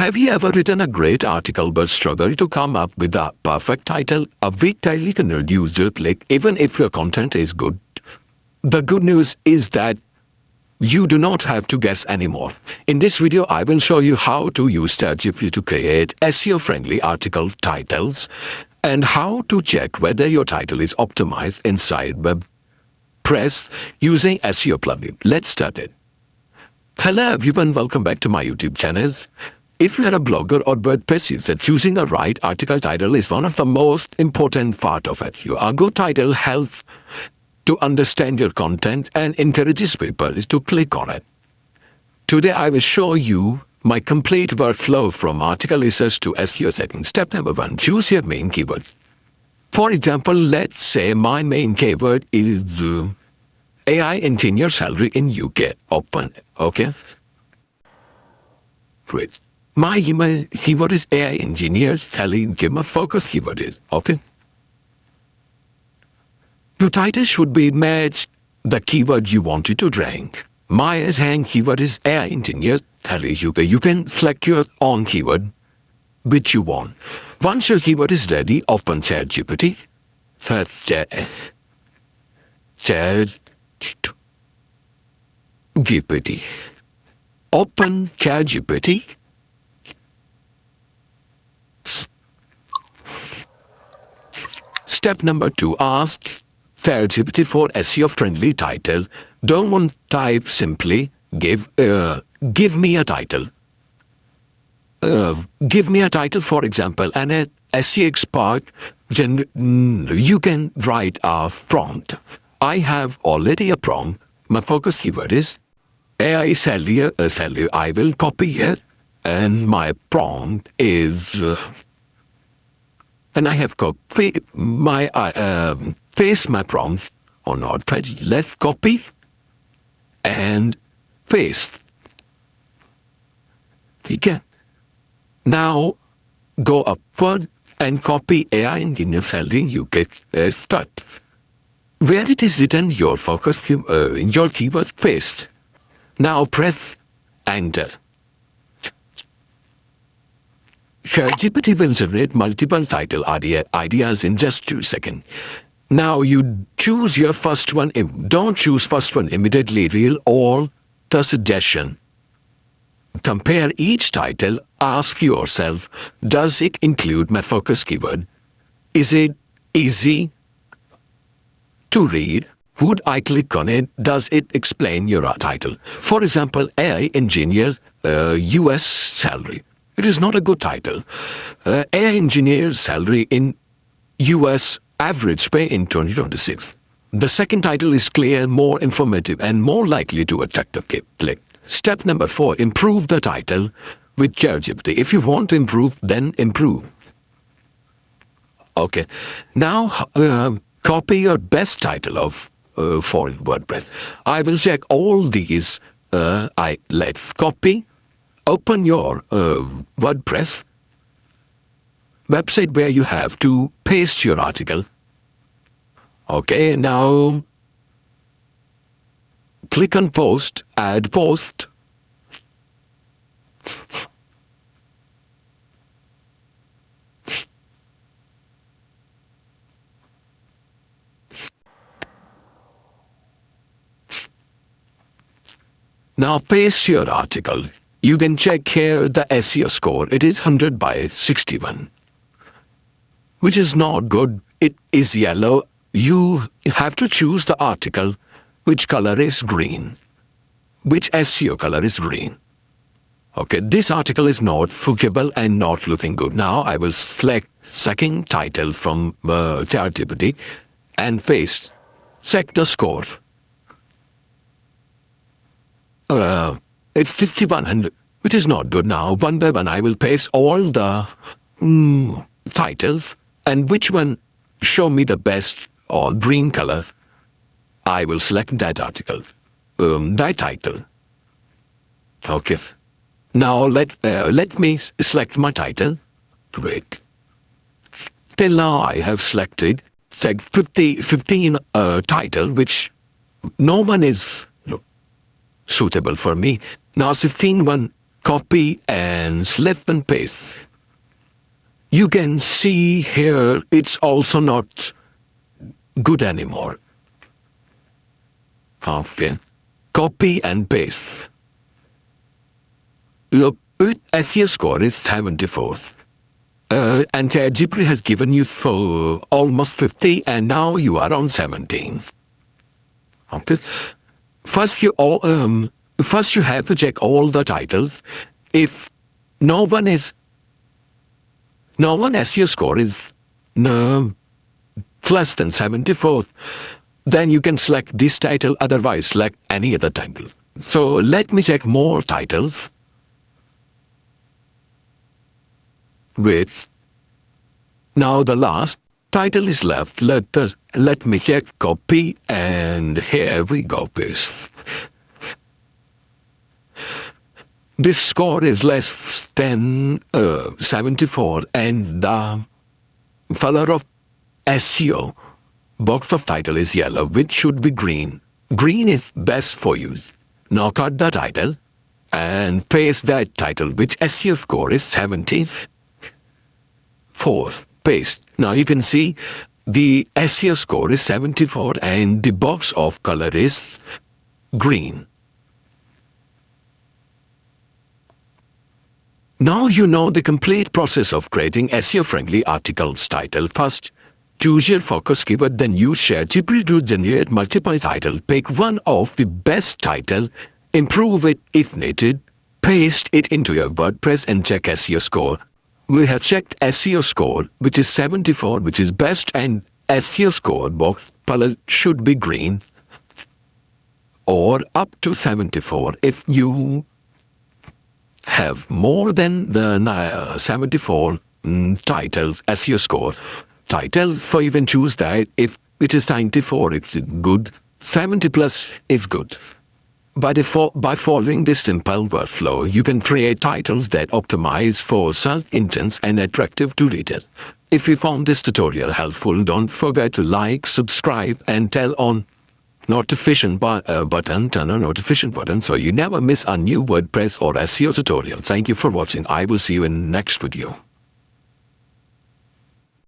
Have you ever written a great article but struggled to come up with a perfect title? A weak title can reduce your click even if your content is good. The good news is that you do not have to guess anymore. In this video, I will show you how to use ChatGPT to create SEO-friendly article titles and how to check whether your title is optimized inside WordPress using SEO plugin. Let's start it. Hello everyone, welcome back to my YouTube channel. If you are a blogger or WordPress user, choosing a right article title is one of the most important part of SEO. A good title helps to understand your content and encourages people to click on it. Today I will show you my complete workflow from article research to SEO settings. Step number 1, choose your main keyword. For example, let's say my main keyword is AI engineer salary in UK. Open, okay? Great. My email keyword is AI engineer salary. Give my focus keyword is, okay? Your title should be match the keyword you wanted to rank. My rank keyword is AI engineer salary UK. You can select your own keyword which you want. Once your keyword is ready, open ChatGPT. Search ChatGPT. Open ChatGPT. Step number 2, ask ChatGPT for SEO-friendly title. Don't type simply give me a title. Give me a title, for example, and an SEO expert. You can write a prompt. I have already a prompt. My focus keyword is AI salary. I will copy it, and my prompt is. And I have copied my paste my prompt on Notepad. Let's copy and paste. Okay. Now go upward and copy AI engineer salary UK start. Where it is written your focus in your keyword paste. Now press enter. ChatGPT will generate multiple title ideas in just 2 seconds. Now you choose your first one. Don't choose first one immediately. Read all the suggestion. Compare each title. Ask yourself, does it include my focus keyword? Is it easy to read? Would I click on it? Does it explain your title? For example, AI engineer US salary. It is not a good title. AI engineer salary in US average pay in 2026. The second title is clear, more informative, and more likely to attract a click. Step number 4, improve the title with ChatGPT. If you want to improve, then improve. Okay. Now copy your best title of for WordPress. I will check all these. Let's copy. Open your WordPress website where you have to paste your article. Okay, now click on post, add post. Now paste your article. You can check here the SEO score. It is 100 by 61, which is not good. It is yellow. You have to choose the article. Which color is green? Which SEO color is green? Okay, this article is not fuckable and not looking good. Now I will select second title from ChatGPT and paste. Check the score. It's 5100, which is not good. Now, one by one, I will paste all the titles, and which one show me the best or green color. I will select that article, that title. Okay. Now let me select my title. Great. Till now I have selected 15 title, which no one is suitable for me. Now 15 one copy and slip and paste. You can see here it's also not good anymore. Okay. Copy and paste. Look, SEO score is 74. And ChatGPT has given you for almost 50, and now you are on 17. Okay. First you have to check all the titles. If no one SEO score is less than 74, then you can select this title, otherwise select any other title. So let me check more titles. With now the last title is left. Let me check copy, and here we go, paste. This score is less than 74, and the color of SEO box of title is yellow, which should be green. Green is best for you. Now cut the title and paste that title, which SEO score is 74. Paste. Now you can see the SEO score is 74 and the box of color is green. Now you know the complete process of creating SEO-friendly articles. Title first. Choose your focus keyword, then use ChatGPT to generate multiple titles. Pick one of the best title, improve it if needed, paste it into your WordPress and check SEO score. We have checked SEO score, which is 74, which is best, and SEO score box color should be green or up to 74. If you have more than the 74 titles, SEO score titles, so you can choose that. If it is 94, it's good. 70 plus is good. By following this simple workflow, you can create titles that optimize for search engines and attractive to readers. If you found this tutorial helpful, don't forget to like, subscribe, and turn on notification button so you never miss a new WordPress or SEO tutorial. Thank you for watching. I will see you in next video.